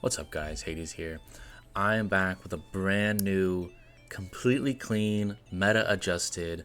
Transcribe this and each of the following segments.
What's up guys, Hades here. I am back with a brand new, completely clean, meta adjusted,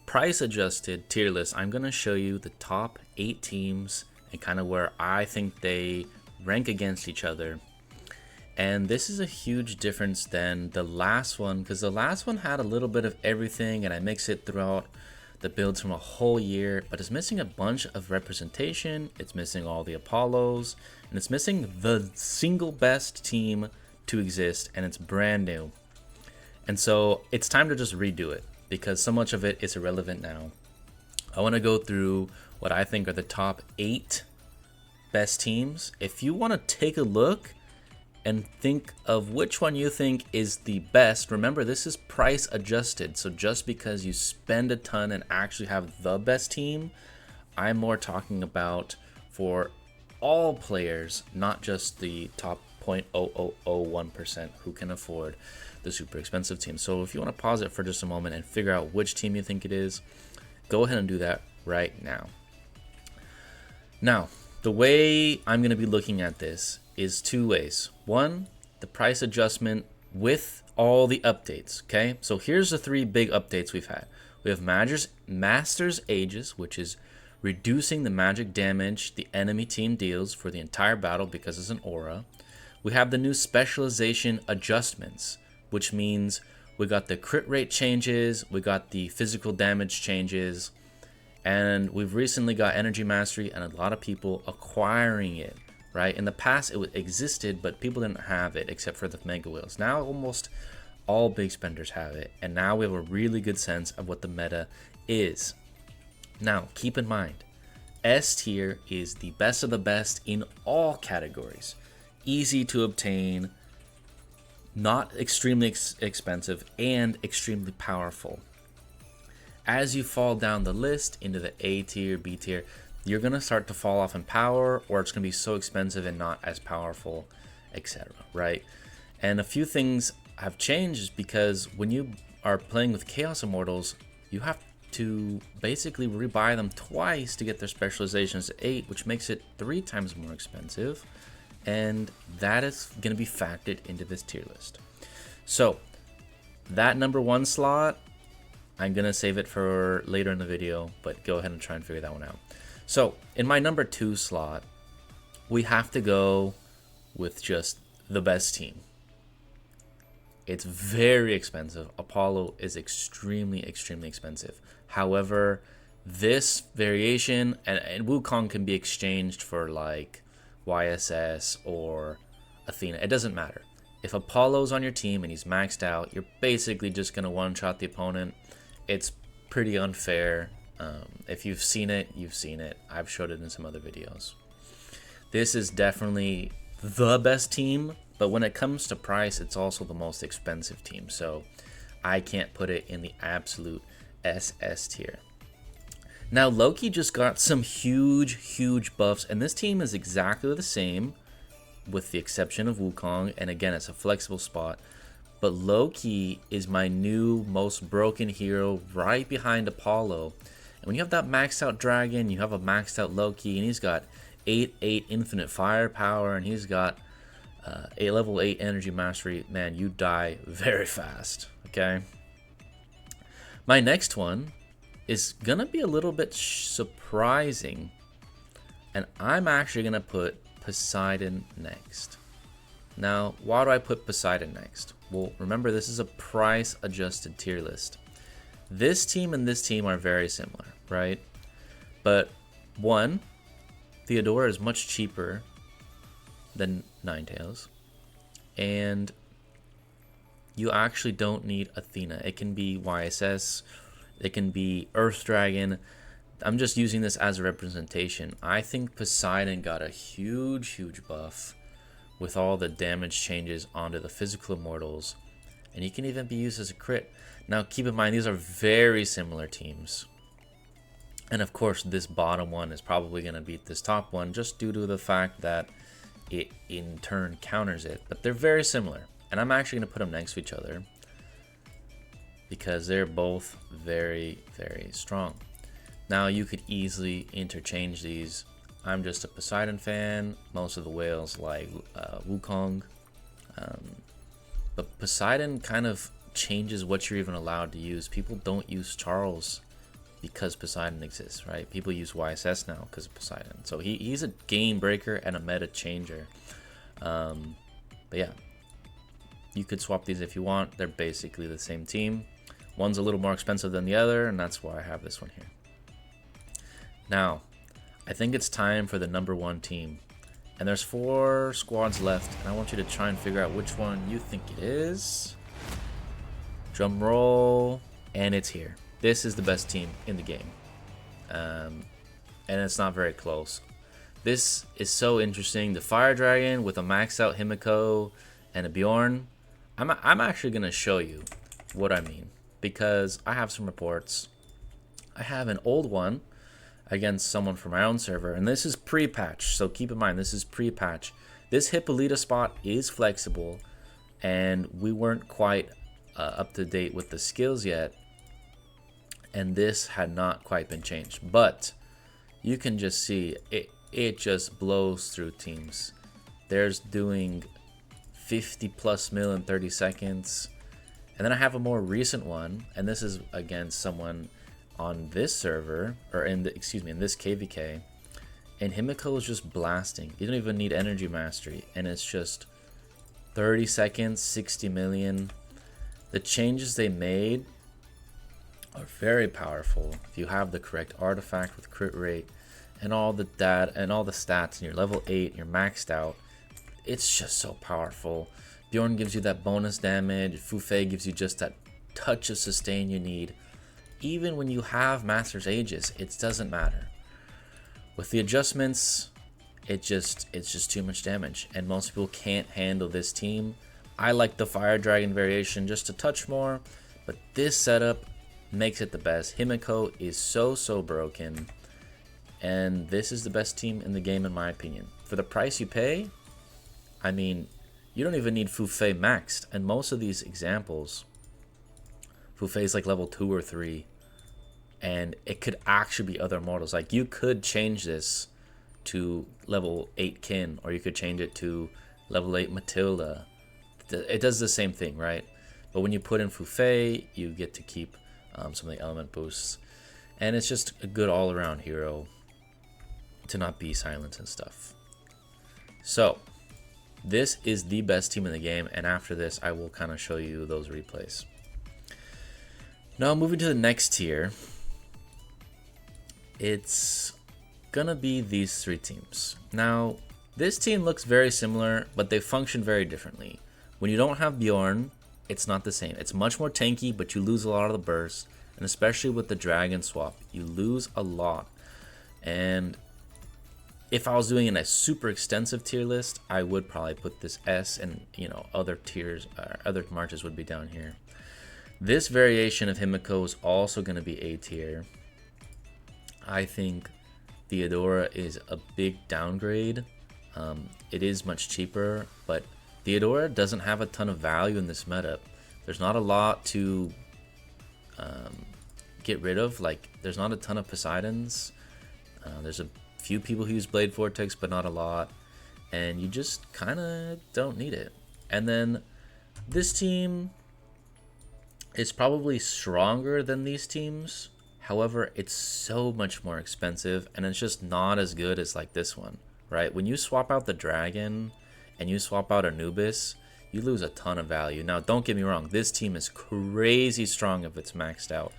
price adjusted tier list. I'm going to show you the top 8 teams and kind of where I think they rank against each other. And this is a huge difference than the last one, because the last one had a little bit of everything and I mix it throughout the builds from a whole year, but it's missing a bunch of representation. It's missing all the Apollos, and it's missing the single best team to exist, and it's brand new. And so it's time to just redo it because so much of it is irrelevant now. I want to go through what I think are the top 8 best teams. If you want to take a look and think of which one you think is the best, remember this is price adjusted, so just because you spend a ton and actually have the best team, I'm more talking about for all players, not just the top 0.0001% who can afford the super expensive team. So if you want to pause it for just a moment and figure out which team you think it is, go ahead and do that right now. Now, the way I'm going to be looking at this is 2 ways. One, the price adjustment with all the updates, okay? So here's the 3 big updates we've had. We have Master's Ages, which is reducing the magic damage the enemy team deals for the entire battle because it's an aura. We have the new specialization adjustments, which means we got the crit rate changes, we got the physical damage changes, and we've recently got energy mastery and a lot of people acquiring it. Right? In the past, it existed, but people didn't have it except for the mega whales. Now, almost all big spenders have it, and now we have a really good sense of what the meta is. Now, keep in mind, S tier is the best of the best in all categories. Easy to obtain, not extremely expensive, and extremely powerful. As you fall down the list into the A tier, B tier, you're going to start to fall off in power, or it's going to be so expensive and not as powerful, etc. Right? And a few things have changed because when you are playing with Chaos Immortals, you have to basically rebuy them twice to get their specializations to 8, which makes it 3 times more expensive. And that is going to be factored into this tier list. So that number 1 slot, I'm going to save it for later in the video, but go ahead and try and figure that one out. So in my number 2 slot, we have to go with just the best team. It's very expensive. Apollo is extremely expensive. However, this variation and Wukong can be exchanged for like YSS or Athena. It doesn't matter. If Apollo's on your team and he's maxed out, you're basically just going to one-shot the opponent. It's pretty unfair. If you've seen it, you've seen it. I've showed it in some other videos. This is definitely the best team, but when it comes to price, it's also the most expensive team. So I can't put it in the absolute SS tier. Now, Loki just got some huge buffs, and this team is exactly the same with the exception of Wukong. And again, it's a flexible spot. But Loki is my new most broken hero right behind Apollo. And when you have that maxed out dragon, you have a maxed out Loki, and he's got 8 infinite firepower, and he's got a level 8 energy mastery. Man, you die very fast, okay? My next one is going to be a little bit surprising, and I'm actually going to put Poseidon next. Now, why do I put Poseidon next? Well, remember, this is a price adjusted tier list. This team and this team are very similar, right? But one, Theodora is much cheaper than Ninetales, and you actually don't need Athena. It can be YSS, it can be Earth Dragon. I'm just using this as a representation. I think Poseidon got a huge buff with all the damage changes onto the physical immortals, and he can even be used as a crit. Now keep in mind, these are very similar teams, and of course this bottom one is probably going to beat this top one just due to the fact that it in turn counters it, but they're very similar, and I'm actually going to put them next to each other because they're both very strong. Now you could easily interchange these I'm just a Poseidon fan. Most of the whales like Wukong. But Poseidon kind of changes what you're even allowed to use. People don't use Charles because Poseidon exists, right? People use YSS now because of Poseidon. So he's a game breaker and a meta changer. But yeah, you could swap these if you want. They're basically the same team. One's a little more expensive than the other, and that's why I have this one here. Now, I think it's time for the #1 team. And there's 4 squads left, and I want you to try and figure out which one you think it is. Drum roll, and it's here. This is the best team in the game. And it's not very close. This is so interesting. The Fire Dragon with a maxed out Himiko and a Bjorn. I'm actually going to show you what I mean, because I have some reports. I have an old one against someone from my own server, and this is pre-patch, so keep in mind this is pre-patch. This Hippolyta spot is flexible, and we weren't quite up to date with the skills yet, and this had not quite been changed, but you can just see it just blows through teams. There's doing 50+ mil in 30 seconds. And then I have a more recent one, and this is against someone on this server, or in this KVK, and Himiko is just blasting. You don't even need energy mastery, and it's just 30 seconds, 60 million. The changes they made are very powerful if you have the correct artifact with crit rate and all the data and all the stats, and you're level 8, you're maxed out. It's just so powerful. Bjorn gives you that bonus damage. Fufei gives you just that touch of sustain you need. Even when you have Master's Aegis, it doesn't matter. With the adjustments, it's just too much damage, and most people can't handle this team. I like the Fire Dragon variation just a touch more, but this setup makes it the best. Himiko is so broken, and this is the best team in the game in my opinion. For the price you pay, I mean, you don't even need Fufei maxed, and most of these examples, Fufei is like level 2 or 3, and it could actually be other mortals. Like, you could change this to level 8 Kin, or you could change it to level 8 Matilda. It does the same thing, right? But when you put in Fufei, you get to keep some of the element boosts, and it's just a good all-around hero to not be silent and stuff. So this is the best team in the game, and after this I will kind of show you those replays. Now moving to the next tier, it's gonna be these 3 teams. Now this team looks very similar, but they function very differently. When you don't have Bjorn, it's not the same. It's much more tanky, but you lose a lot of the burst, and especially with the dragon swap, you lose a lot. And if I was doing a super extensive tier list, I would probably put this S, and other tiers, other marches would be down here. This variation of Himiko is also going to be A tier. I think Theodora is a big downgrade. It is much cheaper, but Theodora doesn't have a ton of value in this meta. There's not a lot to get rid of. Like, there's not a ton of Poseidons. There's a few people who use Blade Vortex, but not a lot, and you just kind of don't need it. And then this team is probably stronger than these teams. However, it's so much more expensive, and it's just not as good as like this one, right? When you swap out the dragon and you swap out Anubis, you lose a ton of value. Now, don't get me wrong, this team is crazy strong if it's maxed out,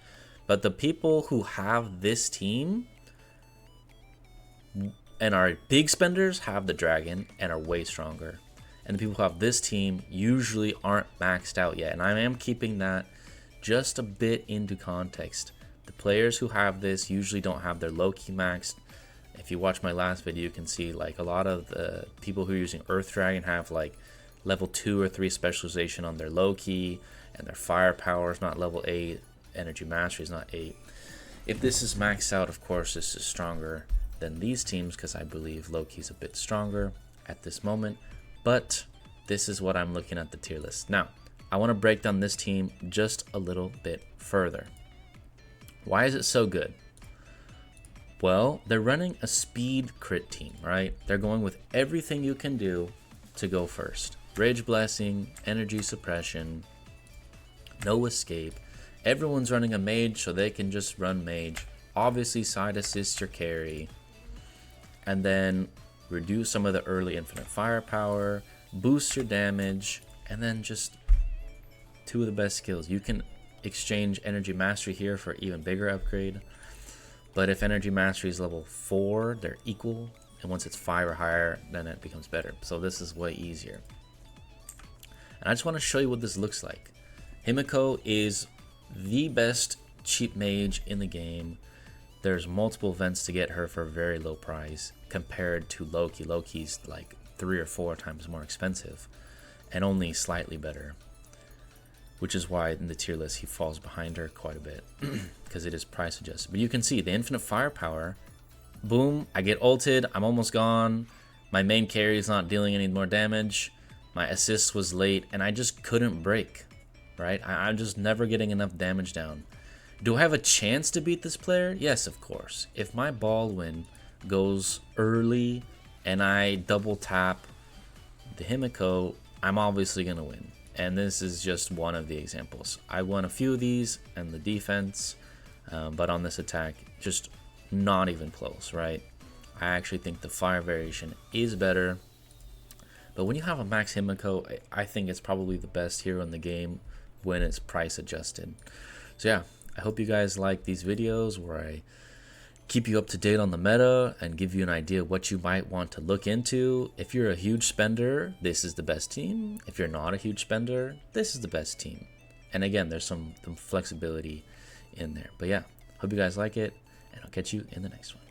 but the people who have this team and are big spenders have the dragon and are way stronger, and the people who have this team usually aren't maxed out yet. And I am keeping that just a bit into context. The players who have this usually don't have their Loki maxed. If you watch my last video, you can see like a lot of the people who are using Earth Dragon have like level 2 or 3 specialization on their Loki, and their firepower is not level 8, energy mastery is not 8. If this is maxed out, of course this is stronger than these teams, because I believe Loki's a bit stronger at this moment. But this is what I'm looking at the tier list. Now, I want to break down this team just a little bit further. Why is it so good? Well, they're running a speed crit team, right? They're going with everything you can do to go first. Rage Blessing, Energy Suppression, no escape. Everyone's running a mage, so they can just run mage. Obviously side assist your carry. And then reduce some of the early infinite firepower, boost your damage, and then just two of the best skills. You can exchange Energy Mastery here for even bigger upgrade. But if Energy Mastery is level 4, they're equal. And once it's 5 or higher, then it becomes better. So this is way easier. And I just want to show you what this looks like. Himiko is the best cheap mage in the game. There's multiple events to get her for a very low price compared to Loki. Loki's like 3 or 4 times more expensive and only slightly better, which is why in the tier list he falls behind her quite a bit because it is price adjusted. But you can see the infinite firepower. Boom, I get ulted, I'm almost gone. My main carry is not dealing any more damage. My assist was late and I just couldn't break, right? I'm just never getting enough damage down. Do I have a chance to beat this player? Yes, of course. If my Baldwin goes early and I double tap the Himiko, I'm obviously going to win. And this is just one of the examples. I won a few of these and the defense, but on this attack, just not even close, right? I actually think the fire variation is better. But when you have a max Himiko, I think it's probably the best hero in the game when it's price adjusted. So yeah, I hope you guys like these videos where I keep you up to date on the meta and give you an idea of what you might want to look into. If you're a huge spender, this is the best team. If you're not a huge spender, this is the best team. And again, there's some flexibility in there. But yeah, hope you guys like it, and I'll catch you in the next one.